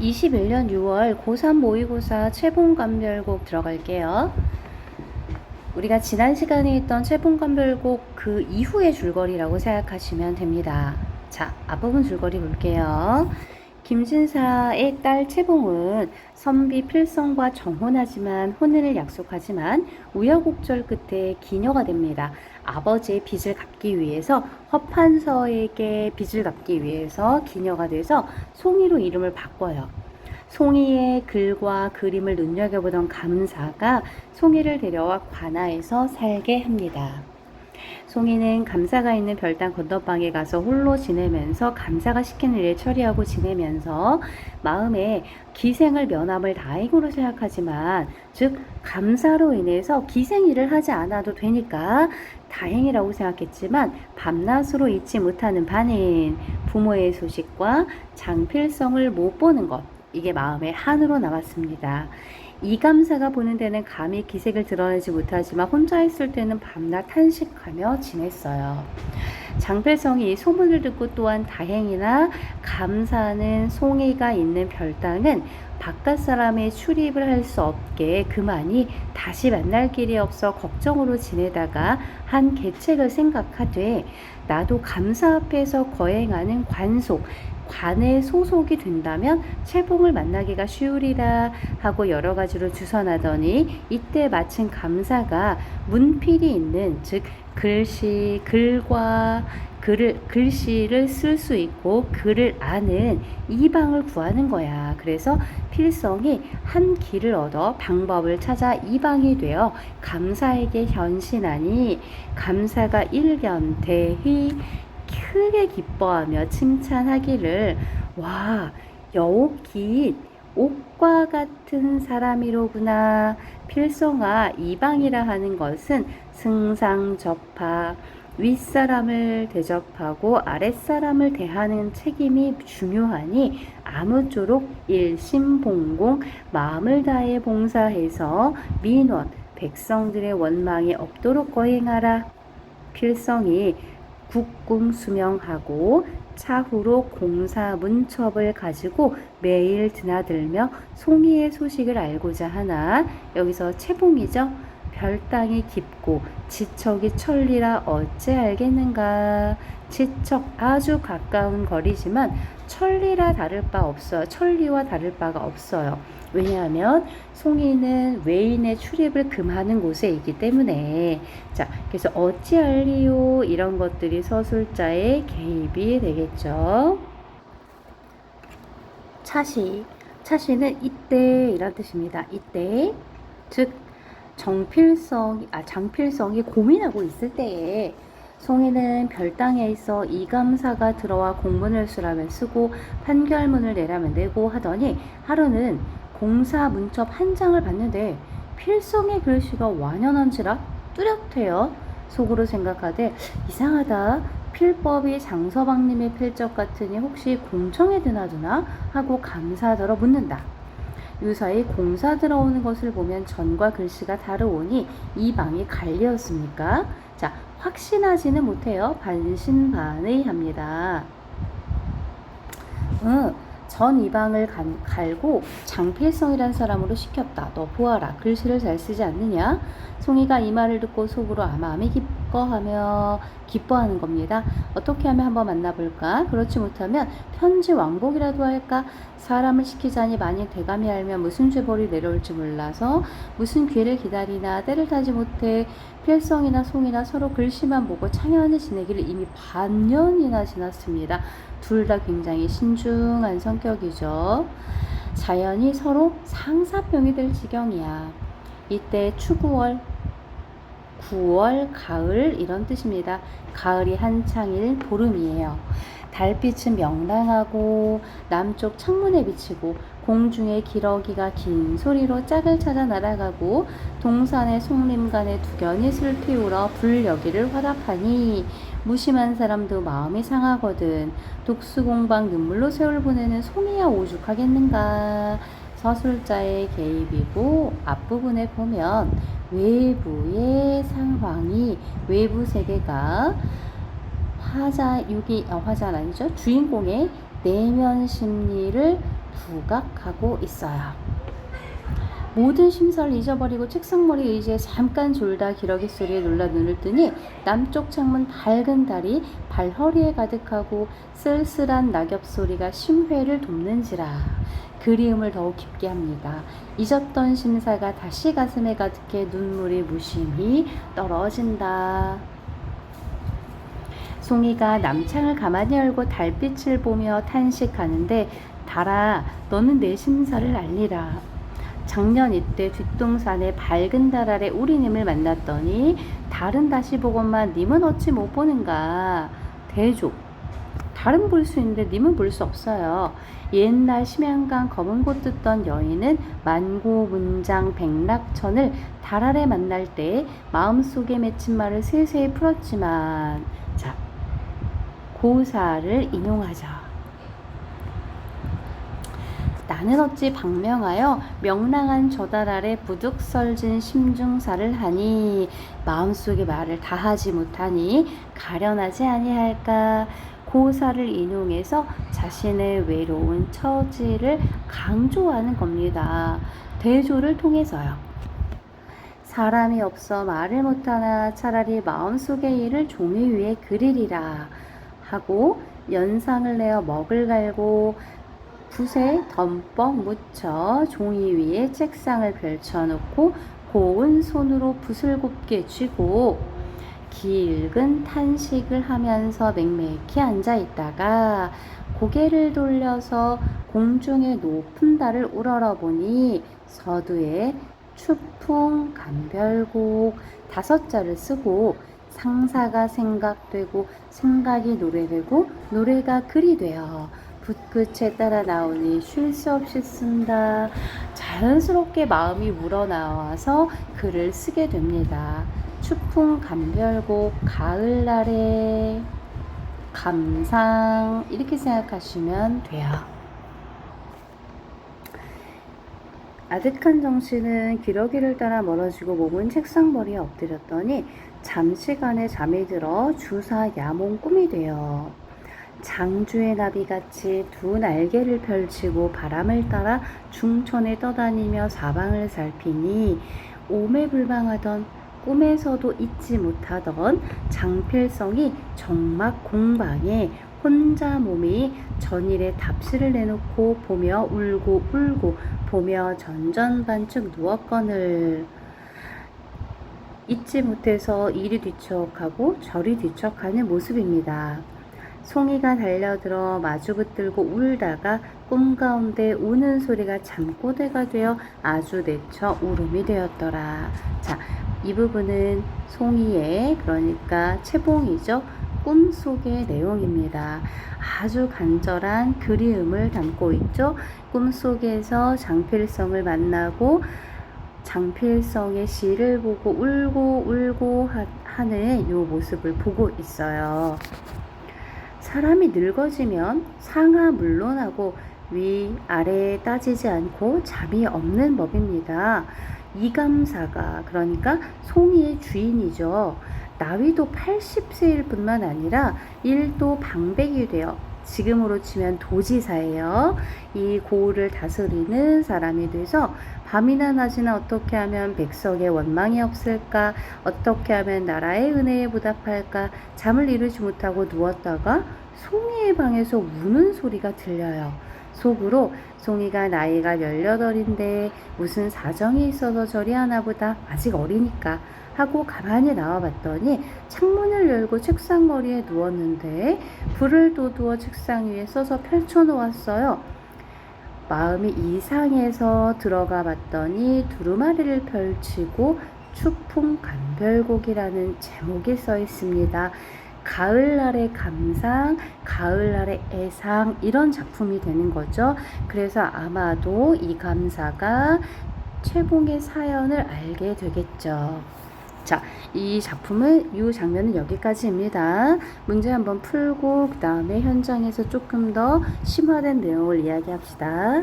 21년 6월 고3 모의고사 최종감별곡 들어갈게요. 우리가 지난 시간에 했던 최종감별곡 그 이후의 줄거리라고 생각하시면 됩니다. 자, 앞부분 줄거리 볼게요. 김진사의 딸 채봉은 선비 필성과 정혼하지만 혼인을 약속하지만 우여곡절 끝에 기녀가 됩니다. 아버지의 빚을 갚기 위해서 허판서에게 빚을 갚기 위해서 기녀가 돼서 송이로 이름을 바꿔요. 송이의 글과 그림을 눈여겨보던 감사가 송이를 데려와 관아에서 살게 합니다. 송이는 감사가 있는 별당 건너방에 가서 홀로 지내면서 감사가 시키는 일을 처리하고 지내면서 마음에 기생을 면함을 다행으로 생각하지만, 즉 감사로 인해서 기생 일을 하지 않아도 되니까 다행이라고 생각했지만 밤낮으로 잊지 못하는 반은 부모의 소식과 장필성을 못 보는 것, 이게 마음에 한으로 남았습니다. 이감사가 보는 데는 감히 기색을 드러내지 못하지만 혼자 있을 때는 밤낮 탄식하며 지냈어요. 장필성이 이 소문을 듣고 또한 다행이나 감사는 송이가 있는 별당은 바깥 사람의 출입을 할 수 없게 그만이 다시 만날 길이 없어 걱정으로 지내다가 한 계책을 생각하되, 나도 감사 앞에서 거행하는 관속, 관에 소속이 된다면 채봉을 만나기가 쉬우리라 하고 여러 가지로 주선하더니, 이때 마침 감사가 문필이 있는, 즉 글씨를 쓸 수 있고 글을 아는 이방을 구하는 거야. 그래서 필성이 한 길을 얻어 방법을 찾아 이방이 되어 감사에게 현신하니, 감사가 일견대히 크게 기뻐하며 칭찬하기를, 와, 여옥깃 옥과 같은 사람이로구나. 필성아, 이방이라 하는 것은 승상접하, 윗사람을 대접하고 아랫사람을 대하는 책임이 중요하니 아무쪼록 일심봉공, 마음을 다해 봉사해서 민원, 백성들의 원망이 없도록 거행하라. 필성이 국궁수명하고 차후로 공사 문첩을 가지고 매일 드나들며 송이의 소식을 알고자 하나, 여기서 채봉이죠. 별당이 깊고 지척이 천리라 어째 알겠는가. 지척 아주 가까운 거리지만 천리와 다를 바가 없어요. 왜냐하면 송이는 외인의 출입을 금하는 곳에 있기 때문에. 자, 그래서 어찌알리요, 이런 것들이 서술자의 개입이 되겠죠. 차시는 이때 이란 뜻입니다. 이때, 즉 장필성이 고민하고 있을 때에 송이는 별당에 있어 이감사가 들어와 공문을 쓰고 판결문을 내라면 내고 하더니, 하루는 공사 문첩 한 장을 봤는데 필성의 글씨가 완연한지라 뚜렷해요. 속으로 생각하되, 이상하다, 필법이 장서방님의 필적 같으니 혹시 공청에 드나드나 하고 감사하더러 묻는다. 유사히 공사 들어오는 것을 보면 전과 글씨가 다르오니 이 방이 갈리었습니까? 자, 확신하지는 못해요. 반신반의합니다. 전 이방을 갈고 장필성이란 사람으로 시켰다. 너 보아라, 글씨를 잘 쓰지 않느냐? 송이가 이 말을 듣고 속으로 아마함이 기뻐하는 겁니다. 어떻게 하면 한번 만나볼까? 그렇지 못하면 편지 왕복이라도 할까? 사람을 시키자니 만일 대감이 알면 무슨 죄벌이 내려올지 몰라서 무슨 기회를 기다리나 때를 타지 못해 필성이나 송이나 서로 글씨만 보고 창연히 지내기를 이미 반년이나 지났습니다. 둘 다 굉장히 신중한 성격이죠. 자연히 서로 상사병이 될 지경이야. 이때 추구월, 9월, 가을, 이런 뜻입니다. 가을이 한창일 보름이에요. 달빛은 명랑하고 남쪽 창문에 비치고 공중에 기러기가 긴 소리로 짝을 찾아 날아가고 동산의 송림간에 두견잇을 피우러 불여기를 화답하니 무심한 사람도 마음이 상하거든. 독수공방 눈물로 세월 보내는 송이야 오죽하겠는가. 서술자의 개입이고, 앞부분에 보면 외부의 상황이, 외부 세계가 화자는 아니죠. 주인공의 내면 심리를 부각하고 있어요. 모든 심사를 잊어버리고 책상머리 의자에 잠깐 졸다 기러기 소리에 놀라 눈을 뜨니 남쪽 창문 밝은 달이 발허리에 가득하고 쓸쓸한 낙엽 소리가 심회를 돕는지라 그리움을 더욱 깊게 합니다. 잊었던 심사가 다시 가슴에 가득해 눈물이 무심히 떨어진다. 송이가 남창을 가만히 열고 달빛을 보며 탄식하는데 달아 너는 내 심사를 알리라. 작년 이때 뒷동산에 밝은 달 아래 우리님을 만났더니 달은 다시 보건만 님은 어찌 못 보는가. 대조 달은 볼 수 있는데 님은 볼 수 없어요. 옛날 심양강 검은 곳 듣던 여인은 만고문장 백락천을 달 아래 만날 때 마음속에 맺힌 말을 세세히 풀었지만 자 고사를 인용하자. 나는 어찌 방명하여 명랑한 저달 아래 부득설진 심중사를 하니 마음속의 말을 다하지 못하니 가련하지 아니할까. 고사를 인용해서 자신의 외로운 처지를 강조하는 겁니다. 대조를 통해서요. 사람이 없어 말을 못하나 차라리 마음속의 일을 종이 위에 그리리라 하고 연상을 내어 먹을 갈고 붓에 덤뻑 묻혀 종이 위에 책상을 펼쳐놓고 고운 손으로 붓을 곱게 쥐고 길은 탄식을 하면서 맹맹히 앉아 있다가 고개를 돌려서 공중의 높은 달을 우러러보니 서두에 추풍 감별곡 5자를 쓰고 상사가 생각되고 생각이 노래되고 노래가 글이 되어 붓끝에 따라 나오니 쉴 수 없이 쓴다. 자연스럽게 마음이 우러나와서 글을 쓰게 됩니다. 추풍 감별곡 가을날의 감상 이렇게 생각하시면 돼요. 아득한 정신은 기러기를 따라 멀어지고 몸은 책상머리에 엎드렸더니 잠시간에 잠이 들어 주사 야몽 꿈이 되어 장주의 나비같이 두 날개를 펼치고 바람을 따라 중천에 떠다니며 사방을 살피니 오매불망하던 꿈에서도 잊지 못하던 장필성이 정막 공방에 혼자 몸이 전일에 답시를 내놓고 보며 울고 보며 전전반축 누웠거늘 잊지 못해서 이리 뒤척하고 저리 뒤척하는 모습입니다. 송이가 달려들어 마주 붙들고 울다가 꿈 가운데 우는 소리가 잠꼬대가 되어 아주 내쳐 울음이 되었더라. 자, 이 부분은 송이의 그러니까 채봉이죠. 꿈속의 내용입니다. 아주 간절한 그리움을 담고 있죠. 꿈속에서 장필성을 만나고 장필성의 시를 보고 울고 하는 이 모습을 보고 있어요. 사람이 늙어지면 상하 물론하고 위, 아래 따지지 않고 잠이 없는 법입니다. 이감사가 그러니까 송이의 주인이죠. 나위도 80세일 뿐만 아니라 일도 방백이 되어 지금으로 치면 도지사예요. 이 고을을 다스리는 사람이 돼서 밤이나 낮이나 어떻게 하면 백성의 원망이 없을까, 어떻게 하면 나라의 은혜에 보답할까 잠을 이루지 못하고 누웠다가 송이의 방에서 우는 소리가 들려요. 속으로 송이가 나이가 18인데 무슨 사정이 있어서 저리 하나 보다 아직 어리니까 하고 가만히 나와봤더니 창문을 열고 책상머리에 누웠는데 불을 돋우어 책상 위에 써서 펼쳐놓았어요. 마음이 이상해서 들어가 봤더니 두루마리를 펼치고 추풍감별곡이라는 제목이 써 있습니다. 가을날의 감상, 가을날의 애상 이런 작품이 되는 거죠. 그래서 아마도 이 감사가 최봉의 사연을 알게 되겠죠. 자, 이 작품은 이 장면은 여기까지입니다. 문제 한번 풀고 그 다음에 현장에서 조금 더 심화된 내용을 이야기합시다.